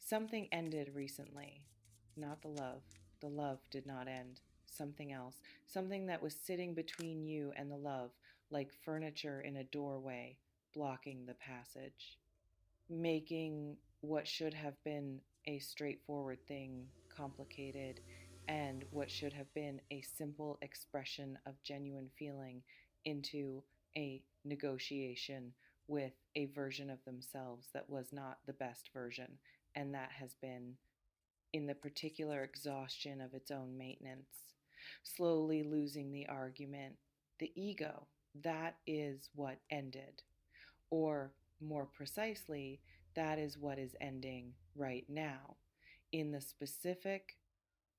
Something ended recently, not the love. The love did not end. Something else, something that was sitting between you and the love, like furniture in a doorway, blocking the passage, making what should have been a straightforward thing complicated, and what should have been a simple expression of genuine feeling into a negotiation with a version of themselves that was not the best version, and that has been in the particular exhaustion of its own maintenance, slowly losing the argument, the ego. That is what ended. Or more precisely, that is what is ending right now. In the specific,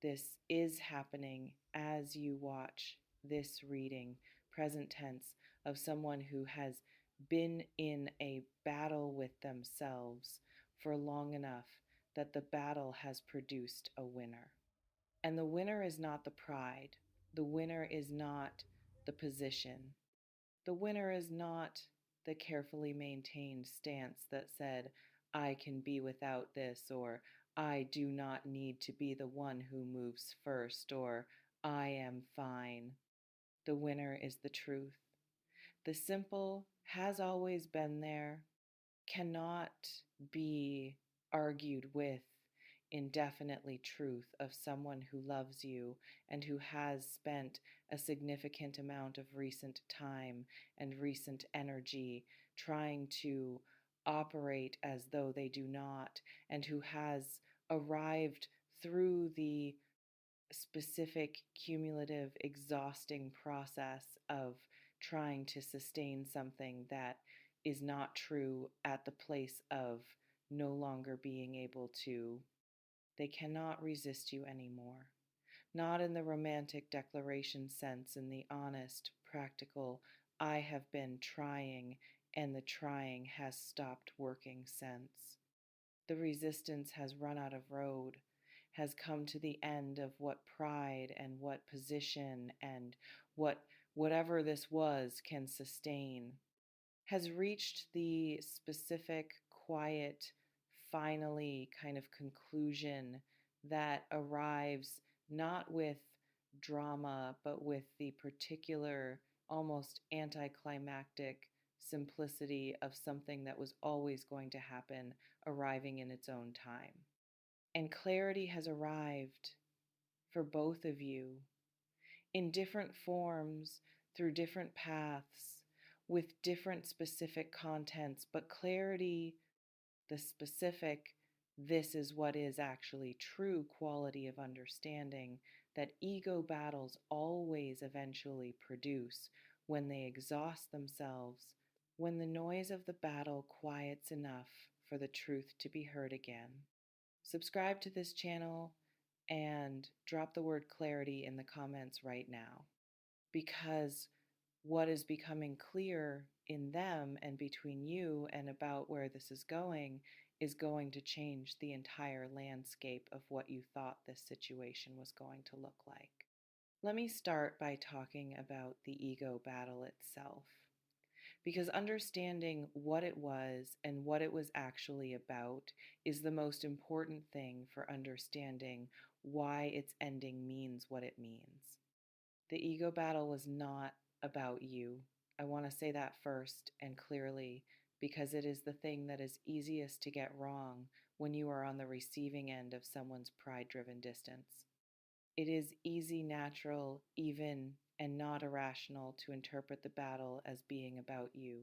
this is happening as you watch this reading, present tense, of someone who has been in a battle with themselves for long enough that the battle has produced a winner. And the winner is not the pride, the winner is not the position, the winner is not the carefully maintained stance that said, I can be without this, or I do not need to be the one who moves first, or I am fine. The winner is the truth. The simple has always been there, cannot be argued with indefinitely truth of someone who loves you and who has spent a significant amount of recent time and recent energy trying to operate as though they do not, and who has arrived through the specific, cumulative, exhausting process of trying to sustain something that is not true at the place of no longer being able to. They cannot resist you anymore. Not in the romantic declaration sense, in the honest, practical, I have been trying and the trying has stopped working sense. The resistance has run out of road, has come to the end of what pride and what position and whatever this was can sustain, has reached the specific, quiet, finally kind of conclusion that arrives not with drama, but with the particular, almost anticlimactic simplicity of something that was always going to happen arriving in its own time. And clarity has arrived for both of you in different forms, through different paths, with different specific contents, but clarity, the specific, this is what is actually true quality of understanding that ego battles always eventually produce when they exhaust themselves, when the noise of the battle quiets enough for the truth to be heard again. Subscribe to this channel and drop the word clarity in the comments right now, because what is becoming clear in them and between you and about where this is going to change the entire landscape of what you thought this situation was going to look like. Let me start by talking about the ego battle itself, because understanding what it was and what it was actually about is the most important thing for understanding why its ending means what it means. The ego battle was not about you. I want to say that first and clearly, because it is the thing that is easiest to get wrong when you are on the receiving end of someone's pride-driven distance. It is easy, natural, even, and not irrational to interpret the battle as being about you,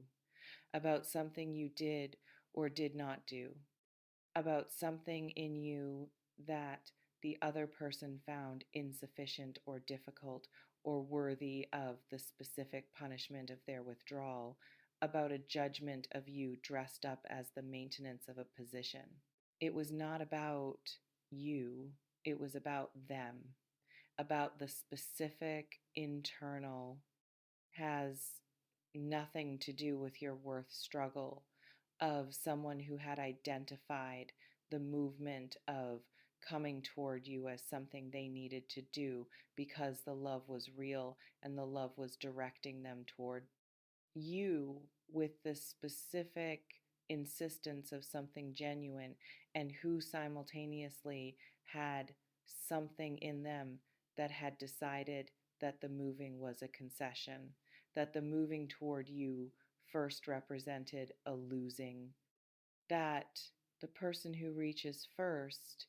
about something you did or did not do, about something in you that the other person found insufficient or difficult or worthy of the specific punishment of their withdrawal, about a judgment of you dressed up as the maintenance of a position. It was not about you, it was about them, about the specific internal, has nothing to do with your worth struggle of someone who had identified the movement of coming toward you as something they needed to do because the love was real and the love was directing them toward you with the specific insistence of something genuine and who simultaneously had something in them that had decided that the moving was a concession, that the moving toward you first represented a losing, that the person who reaches first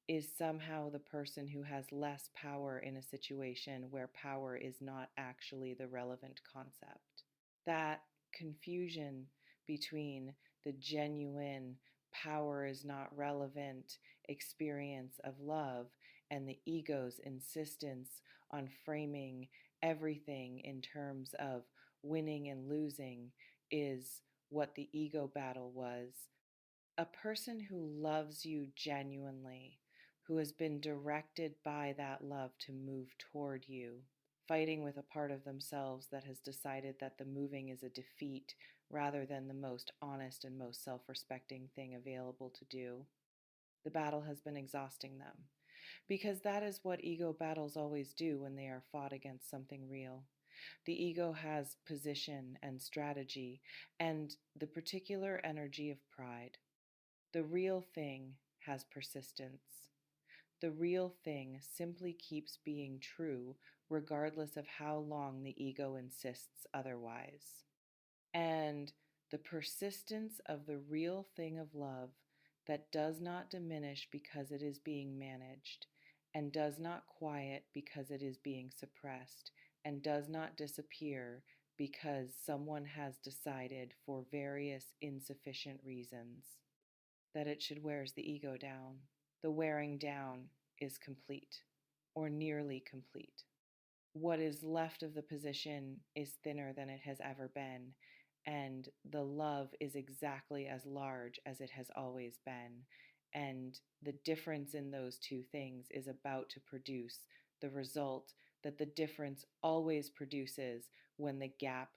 is somehow the person who has less power in a situation where power is not actually the relevant concept. That confusion between the genuine power is not relevant experience of love and the ego's insistence on framing everything in terms of winning and losing is what the ego battle was. A person who loves you genuinely, who has been directed by that love to move toward you, fighting with a part of themselves that has decided that the moving is a defeat rather than the most honest and most self respecting thing available to do. The battle has been exhausting them because that is what ego battles always do when they are fought against something real. The ego has position and strategy and the particular energy of pride. The real thing has persistence. The real thing simply keeps being true regardless of how long the ego insists otherwise. And the persistence of the real thing of love that does not diminish because it is being managed, and does not quiet because it is being suppressed, and does not disappear because someone has decided for various insufficient reasons that it should wears the ego down. The wearing down is complete, or nearly complete. What is left of the position is thinner than it has ever been, and the love is exactly as large as it has always been. And the difference in those two things is about to produce the result that the difference always produces when the gap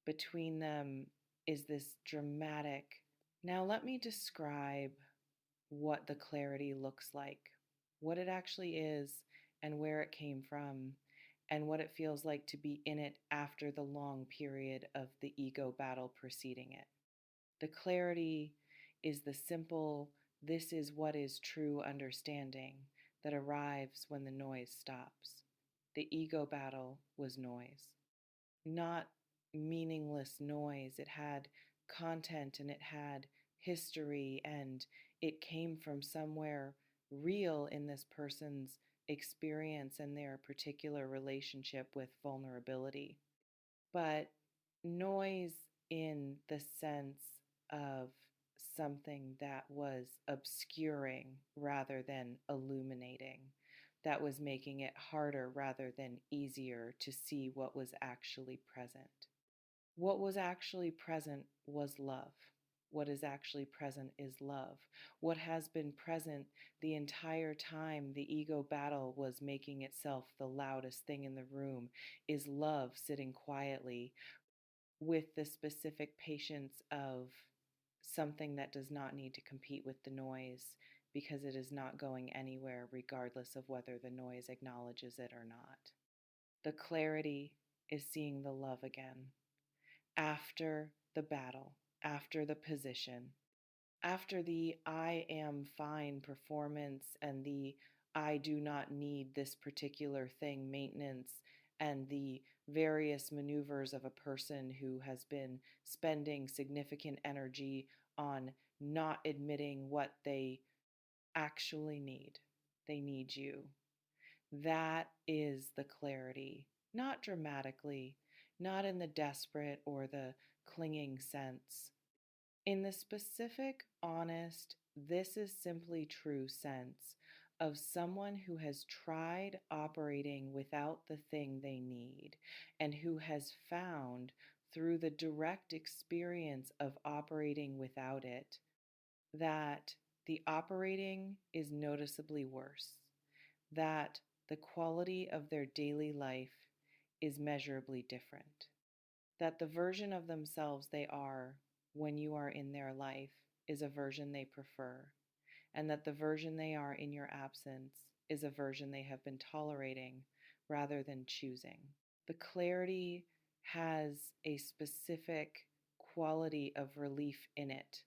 between them is this dramatic. Now, let me describe what the clarity looks like, what it actually is, and where it came from, and what it feels like to be in it after the long period of the ego battle preceding it. The clarity is the simple, this is what is true understanding that arrives when the noise stops. The ego battle was noise, not meaningless noise. It had content and it had history and it came from somewhere real in this person's experience and their particular relationship with vulnerability. But noise in the sense of something that was obscuring rather than illuminating, that was making it harder rather than easier to see what was actually present. What was actually present was love. What is actually present is love. What has been present the entire time the ego battle was making itself the loudest thing in the room is love sitting quietly with the specific patience of something that does not need to compete with the noise because it is not going anywhere regardless of whether the noise acknowledges it or not. The clarity is seeing the love again after the battle, after the position, after the I am fine performance and the I do not need this particular thing maintenance and the various maneuvers of a person who has been spending significant energy on not admitting what they actually need. They need you. That is the clarity, not dramatically, not in the desperate or the clinging sense. In the specific, honest, this is simply true sense of someone who has tried operating without the thing they need and who has found through the direct experience of operating without it that the operating is noticeably worse, that the quality of their daily life is measurably different, that the version of themselves they are when you are in their life is a version they prefer, and that the version they are in your absence is a version they have been tolerating rather than choosing. The clarity has a specific quality of relief in it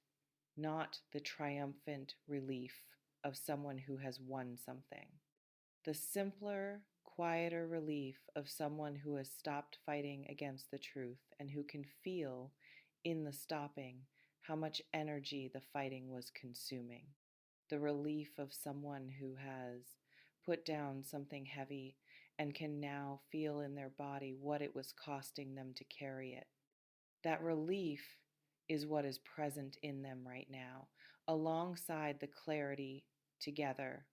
not the triumphant relief of someone who has won something. The simpler, quieter relief of someone who has stopped fighting against the truth and who can feel in the stopping how much energy the fighting was consuming. The relief of someone who has put down something heavy and can now feel in their body what it was costing them to carry it. That relief is what is present in them right now, alongside the clarity together.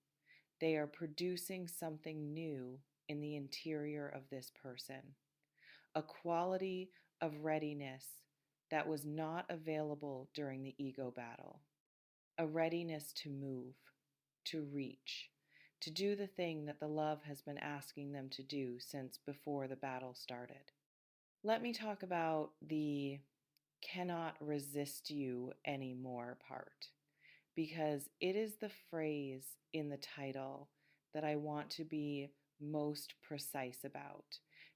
They are producing something new in the interior of this person, a quality of readiness that was not available during the ego battle, a readiness to move, to reach, to do the thing that the love has been asking them to do since before the battle started. Let me talk about the cannot resist you anymore part, because it is the phrase in the title that I want to be most precise about,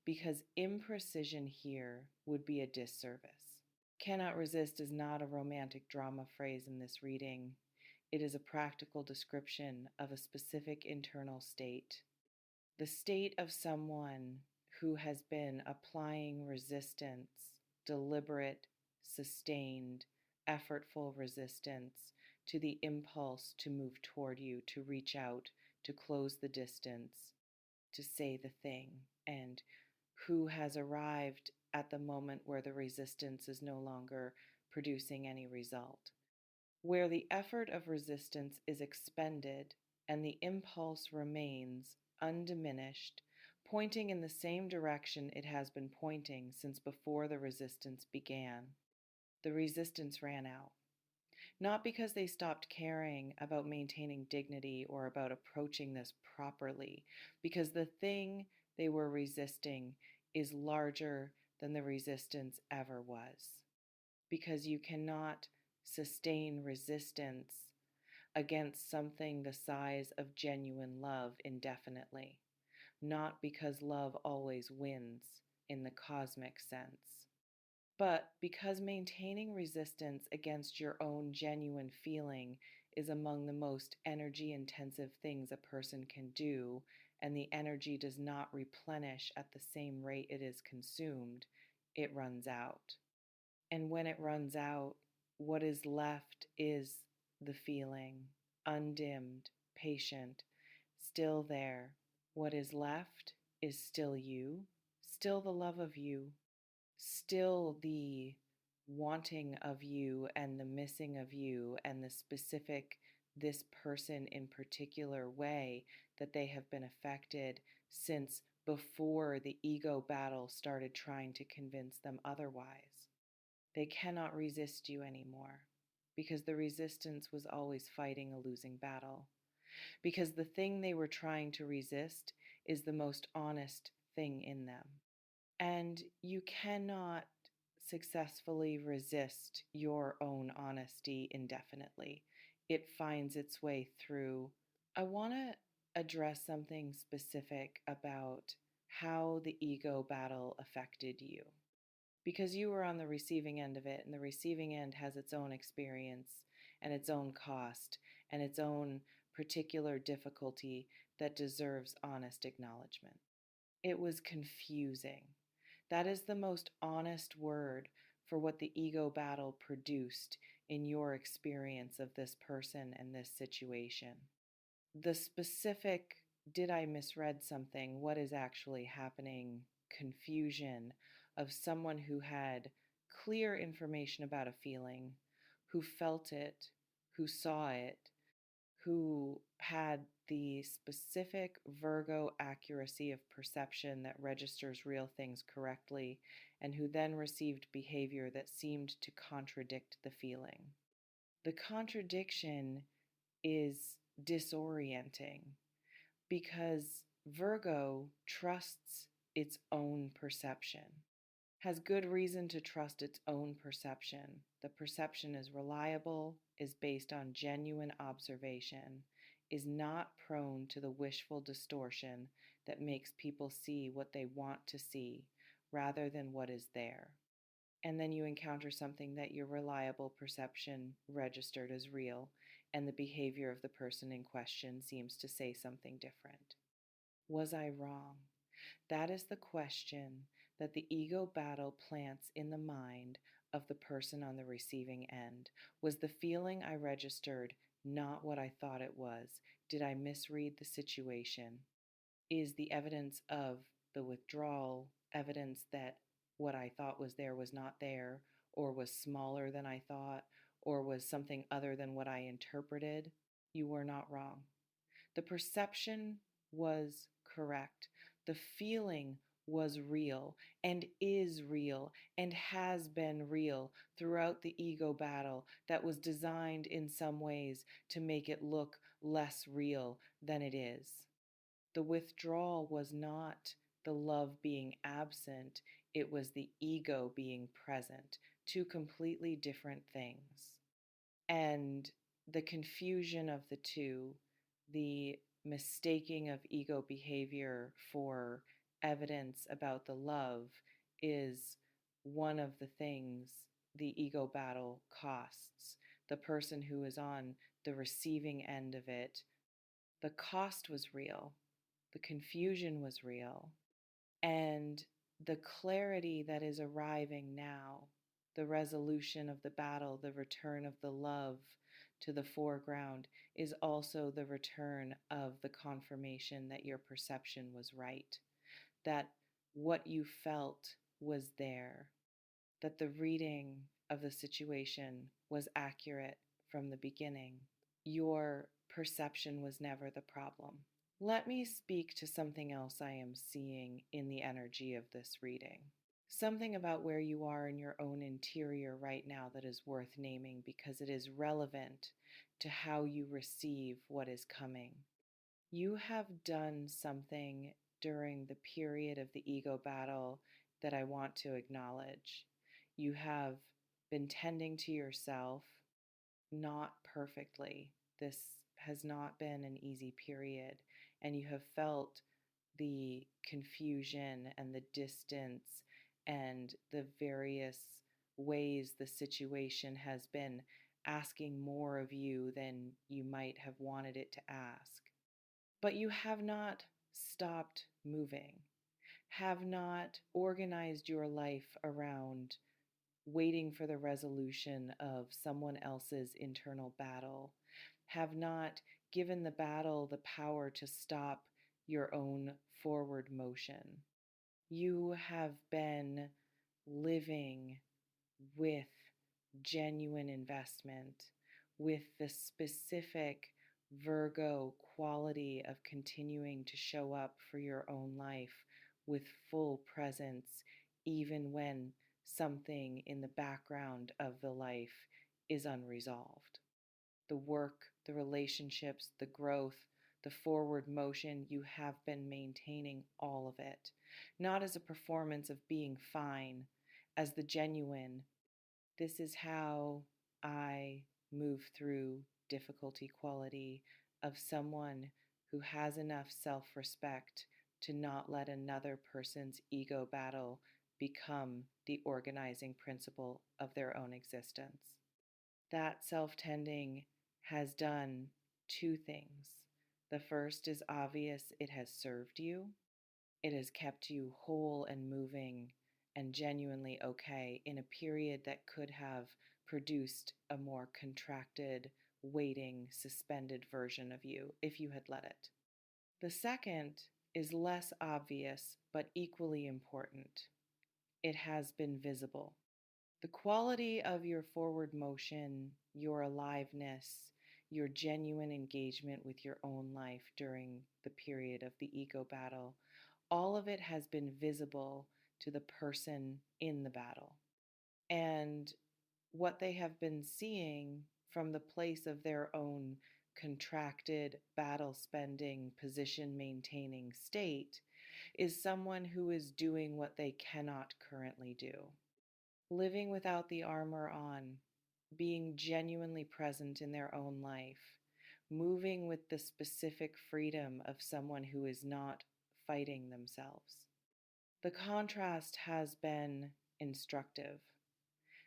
because imprecision here would be a disservice. Cannot resist is not a romantic drama phrase in this reading. It is a practical description of a specific internal state. The state of someone who has been applying resistance, deliberate, sustained, effortful resistance to the impulse to move toward you, to reach out, to close the distance, to say the thing, and who has arrived at the moment where the resistance is no longer producing any result, where the effort of resistance is expended and the impulse remains undiminished, pointing in the same direction it has been pointing since before the resistance began. The resistance ran out. Not because they stopped caring about maintaining dignity or about approaching this properly, because the thing they were resisting is larger than the resistance ever was. Because you cannot sustain resistance against something the size of genuine love indefinitely, not because love always wins in the cosmic sense, but because maintaining resistance against your own genuine feeling is among the most energy intensive things a person can do, and the energy does not replenish at the same rate it is consumed, it runs out. And when it runs out, what is left is the feeling, undimmed, patient, still there. What is left is still you, still the love of you, still the wanting of you and the missing of you and the specific, this person in particular way that they have been affected since before the ego battle started trying to convince them otherwise. They cannot resist you anymore because the resistance was always fighting a losing battle. Because the thing they were trying to resist is the most honest thing in them. And you cannot successfully resist your own honesty indefinitely. It finds its way through. I want to address something specific about how the ego battle affected you, because you were on the receiving end of it, and the receiving end has its own experience and its own cost and its own particular difficulty that deserves honest acknowledgement. It was confusing. That is the most honest word for what the ego battle produced in your experience of this person and this situation. The specific, did I misread something? What is actually happening? Confusion of someone who had clear information about a feeling, who felt it, who saw it, who had the specific Virgo accuracy of perception that registers real things correctly, and who then received behavior that seemed to contradict the feeling. The contradiction is disorienting because Virgo trusts its own perception, has good reason to trust its own perception. The perception is reliable, is based on genuine observation, is not prone to the wishful distortion that makes people see what they want to see rather than what is there. And then you encounter something that your reliable perception registered as real, and the behavior of the person in question seems to say something different. Was I wrong? That is the question that the ego battle plants in the mind of the person on the receiving end. Was the feeling I registered not what I thought it was? Did I misread the situation? Is the evidence of the withdrawal evidence that what I thought was there was not there, or was smaller than I thought, or was something other than what I interpreted? You were not wrong. The perception was correct. The feeling was real and is real and has been real throughout the ego battle that was designed in some ways to make it look less real than it is. The withdrawal was not the love being absent, it was the ego being present. Two completely different things. And the confusion of the two, the mistaking of ego behavior for evidence about the love, is one of the things the ego battle costs. The person who is on the receiving end of it, the cost was real, the confusion was real, and the clarity that is arriving now, the resolution of the battle, the return of the love to the foreground, is also the return of the confirmation that your perception was right, that what you felt was there, that the reading of the situation was accurate from the beginning. Your perception was never the problem. Let me speak to something else I am seeing in the energy of this reading. Something about where you are in your own interior right now that is worth naming because it is relevant to how you receive what is coming. You have done something during the period of the ego battle that I want to acknowledge. You have been tending to yourself, not perfectly. This has not been an easy period, and you have felt the confusion and the distance and the various ways the situation has been asking more of you than you might have wanted it to ask. But you have not stopped moving, have not organized your life around waiting for the resolution of someone else's internal battle, have not given the battle the power to stop your own forward motion. You have been living with genuine investment, with the specific Virgo quality of continuing to show up for your own life with full presence, even when something in the background of the life is unresolved. The work, the relationships, the growth, the forward motion, you have been maintaining all of it. Not as a performance of being fine, as the genuine, this is how I move through difficulty quality of someone who has enough self respect to not let another person's ego battle become the organizing principle of their own existence. That self tending has done two things. The first is obvious, it has served you. It has kept you whole and moving and genuinely okay in a period that could have produced a more contracted, waiting, suspended version of you if you had let it. The second is less obvious but equally important. It has been visible. The quality of your forward motion, your aliveness, your genuine engagement with your own life during the period of the ego battle, all of it has been visible to the person in the battle. And what they have been seeing from the place of their own contracted, battle spending, position maintaining state is someone who is doing what they cannot currently do. Living without the armor on, being genuinely present in their own life, moving with the specific freedom of someone who is not fighting themselves. The contrast has been instructive.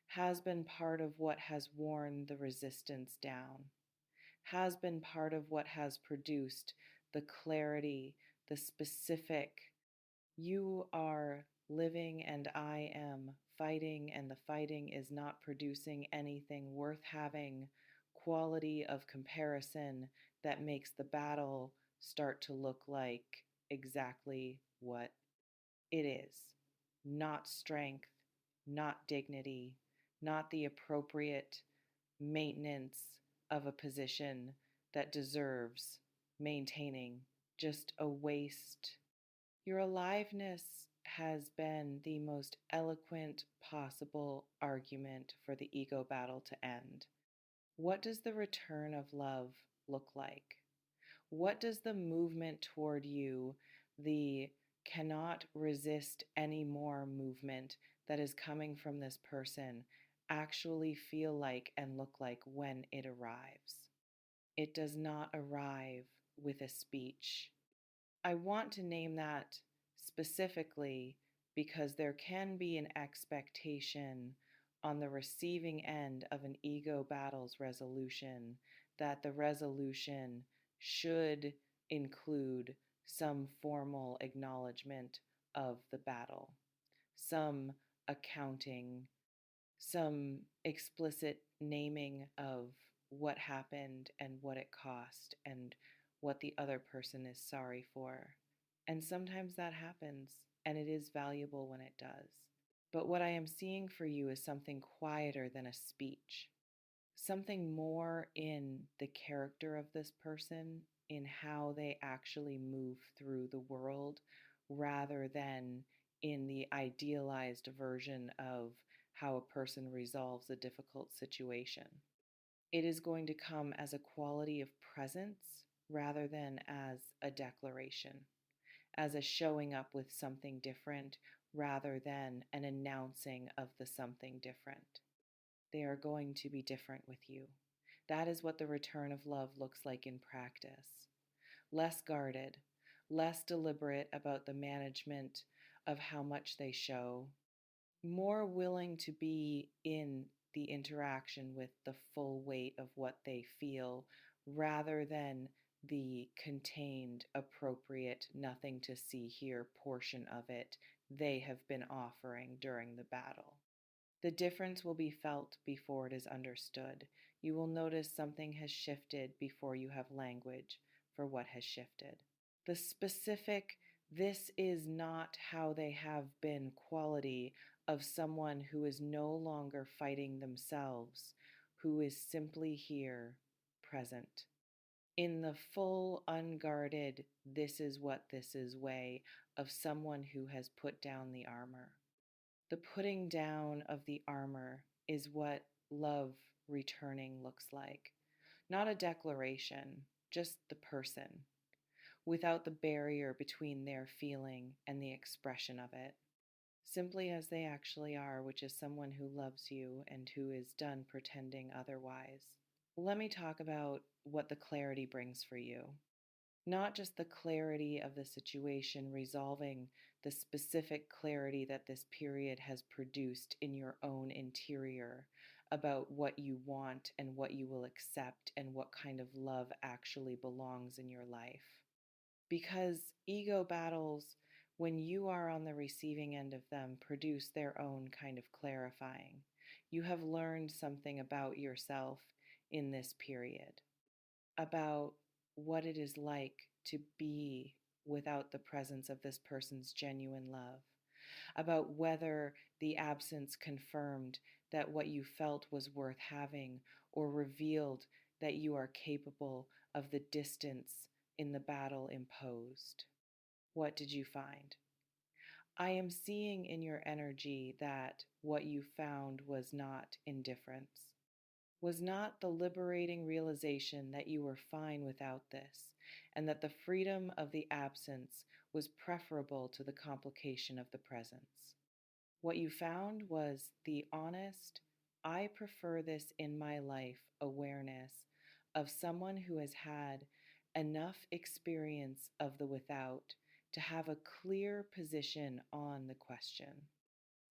has been part of what has worn the resistance down, has been part of what has produced the clarity, the specific. You are living and I am fighting, and the fighting is not producing anything worth having quality of comparison that makes the battle start to look like exactly what it is: not strength, not dignity, not the appropriate maintenance of a position that deserves maintaining, just a waste. Your aliveness has been the most eloquent possible argument for the ego battle to end. What does the return of love look like? What does the movement toward you, the cannot resist anymore movement that is coming from this person, actually feel like and look like when it arrives? It does not arrive with a speech. I want to name that specifically because there can be an expectation on the receiving end of an ego battle's resolution that the resolution should include some formal acknowledgement of the battle, some accounting, some explicit naming of what happened and what it cost and what the other person is sorry for. And sometimes that happens, and it is valuable when it does. But what I am seeing for you is something quieter than a speech, something more in the character of this person, in how they actually move through the world, rather than in the idealized version of how a person resolves a difficult situation. It is going to come as a quality of presence rather than as a declaration, as a showing up with something different rather than an announcing of the something different. They are going to be different with you. That is what the return of love looks like in practice. Less guarded, less deliberate about the management of how much they show, more willing to be in the interaction with the full weight of what they feel rather than the contained, appropriate, nothing to see here portion of it they have been offering during the battle. The difference will be felt before it is understood. You will notice something has shifted before you have language for what has shifted. The specific, this is not how they have been quality of someone who is no longer fighting themselves, who is simply here, present. In the full, unguarded, this is what this is way of someone who has put down the armor. The putting down of the armor is what love returning looks like. Not a declaration, just the person, without the barrier between their feeling and the expression of it. Simply as they actually are, which is someone who loves you and who is done pretending otherwise. Let me talk about what the clarity brings for you. Not just the clarity of the situation, resolving the specific clarity that this period has produced in your own interior about what you want and what you will accept and what kind of love actually belongs in your life. Because ego battles, when you are on the receiving end of them, produce their own kind of clarifying. You have learned something about yourself in this period, about what it is like to be without the presence of this person's genuine love, about whether the absence confirmed that what you felt was worth having or revealed that you are capable of the distance in the battle imposed. What did you find? I am seeing in your energy that what you found was not indifference, was not the liberating realization that you were fine without this, and that the freedom of the absence was preferable to the complication of the presence. What you found was the honest, I prefer this in my life awareness of someone who has had enough experience of the without to have a clear position on the question.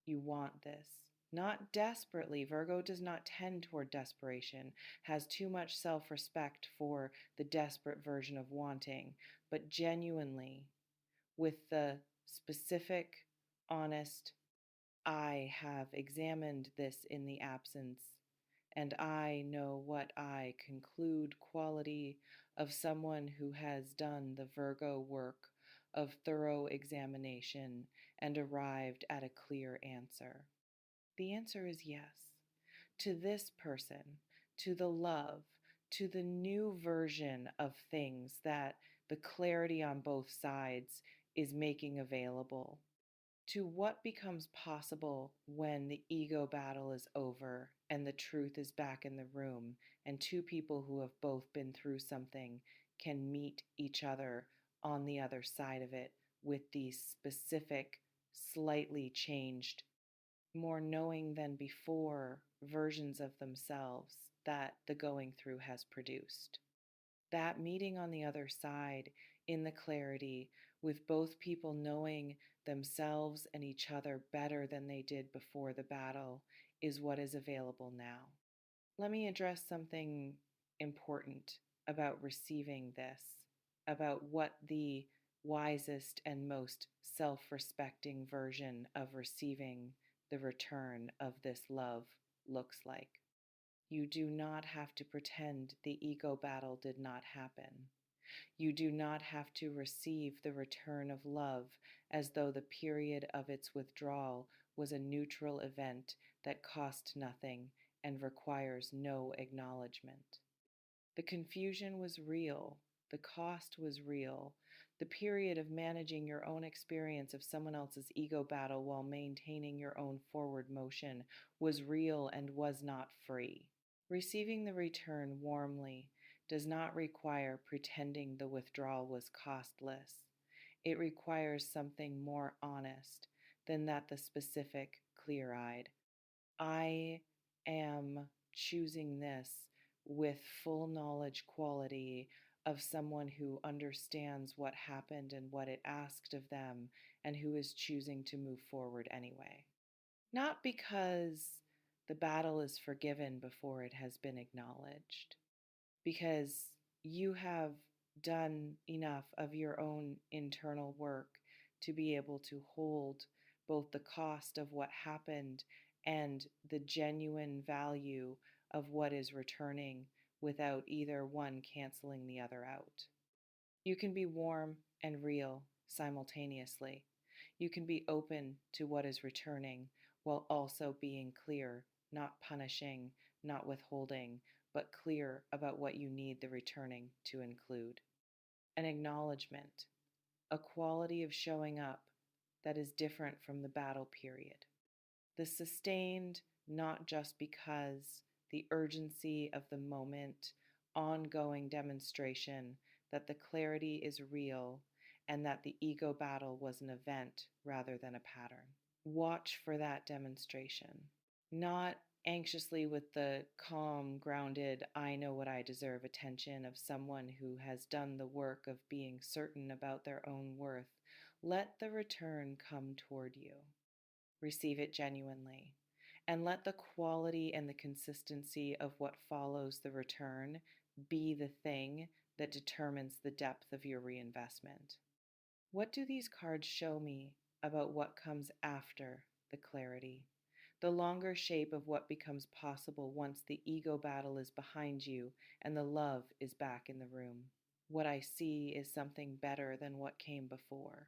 You want this. Not desperately. Virgo does not tend toward desperation, has too much self respect for the desperate version of wanting, but genuinely, with the specific, honest, I have examined this in the absence, and I know what I conclude quality of someone who has done the Virgo work of thorough examination and arrived at a clear answer. The answer is yes. To this person, to the love, to the new version of things that the clarity on both sides is making available, to what becomes possible when the ego battle is over and the truth is back in the room, and two people who have both been through something can meet each other on the other side of it with these specific, slightly changed, more knowing than before versions of themselves that the going through has produced. That meeting on the other side in the clarity, with both people knowing themselves and each other better than they did before the battle, is what is available now. Let me address something important about receiving this, about what the wisest and most self respecting version of receiving the return of this love looks like. You do not have to pretend the ego battle did not happen. You do not have to receive the return of love as though the period of its withdrawal was a neutral event that cost nothing and requires no acknowledgement. The confusion was real. The cost was real. The period of managing your own experience of someone else's ego battle while maintaining your own forward motion was real and was not free. Receiving the return warmly does not require pretending the withdrawal was costless. It requires something more honest than that the specific, clear eyed, I am choosing this with full knowledge quality of someone who understands what happened and what it asked of them and who is choosing to move forward anyway. Not because the battle is forgiven before it has been acknowledged, because you have done enough of your own internal work to be able to hold both the cost of what happened and the genuine value of what is returning without either one canceling the other out. You can be warm and real simultaneously. You can be open to what is returning while also being clear, not punishing, not withholding, but clear about what you need the returning to include. An acknowledgement, a quality of showing up that is different from the battle period. The sustained, not just because, the urgency of the moment, ongoing demonstration that the clarity is real and that the ego battle was an event rather than a pattern. Watch for that demonstration, not anxiously with the calm, grounded, I know what I deserve attention of someone who has done the work of being certain about their own worth. Let the return come toward you. Receive it genuinely, and let the quality and the consistency of what follows the return be the thing that determines the depth of your reinvestment. What do these cards show me about what comes after the clarity? The longer shape of what becomes possible once the ego battle is behind you and the love is back in the room. What I see is something better than what came before.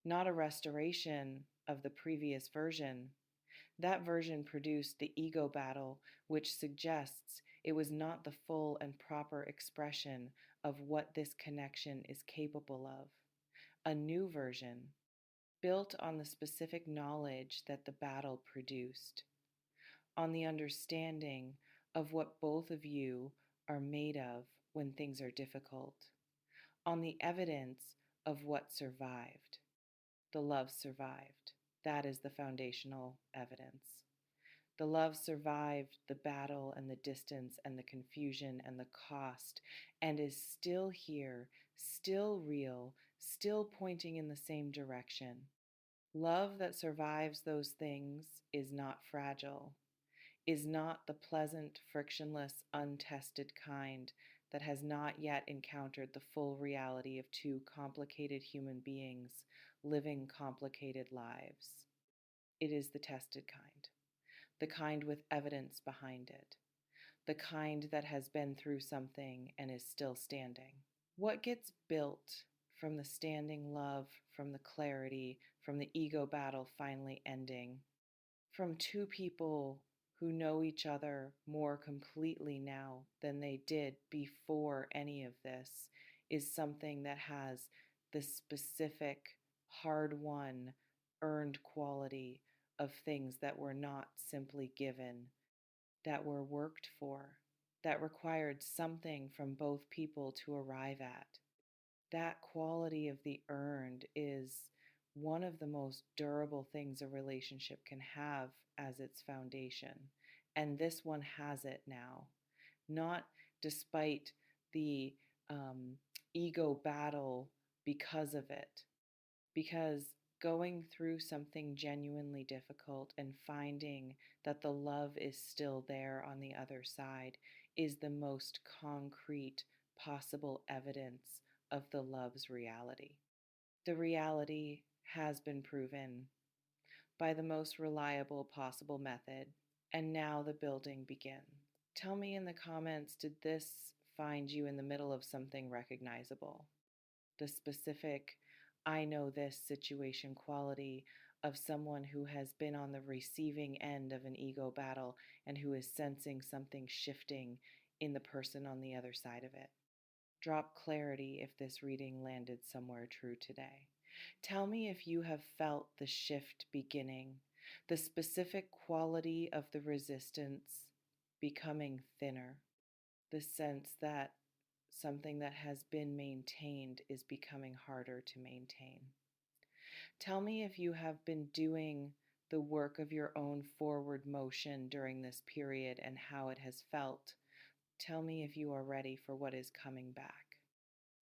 Not a restoration of the previous version. That version produced the ego battle, which suggests it was not the full and proper expression of what this connection is capable of. A new version, built on the specific knowledge that the battle produced, on the understanding of what both of you are made of when things are difficult, on the evidence of what survived. The love survived. That is the foundational evidence. The love survived the battle and the distance and the confusion and the cost and is still here, still real, still pointing in the same direction. Love that survives those things is not fragile, is not the pleasant, frictionless, untested kind that has not yet encountered the full reality of two complicated human beings living complicated lives. It is the tested kind, the kind with evidence behind it, the kind that has been through something and is still standing. What gets built from the standing love, from the clarity, from the ego battle finally ending, from two people who know each other more completely now than they did before any of this, is something that has the specific, hard won, earned quality of things that were not simply given, that were worked for, that required something from both people to arrive at. That quality of the earned is one of the most durable things a relationship can have as its foundation. And this one has it now, not despite the ego battle because of it, because going through something genuinely difficult and finding that the love is still there on the other side is the most concrete possible evidence of the love's reality. The reality has been proven by the most reliable possible method, and now the building begins. Tell me in the comments, did this find you in the middle of something recognizable? The specific, I know this situation quality of someone who has been on the receiving end of an ego battle and who is sensing something shifting in the person on the other side of it. Drop clarity if this reading landed somewhere true today. Tell me if you have felt the shift beginning, the specific quality of the resistance becoming thinner, the sense that something that has been maintained is becoming harder to maintain. Tell me if you have been doing the work of your own forward motion during this period and how it has felt. Tell me if you are ready for what is coming back,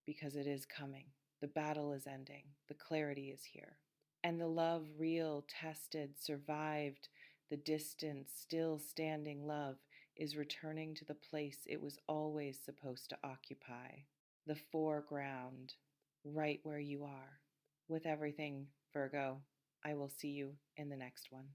because it is coming. The battle is ending. The clarity is here. And the love, real, tested, survived, the distant, still standing love is returning to the place it was always supposed to occupy, the foreground, right where you are. With everything, Virgo, I will see you in the next one.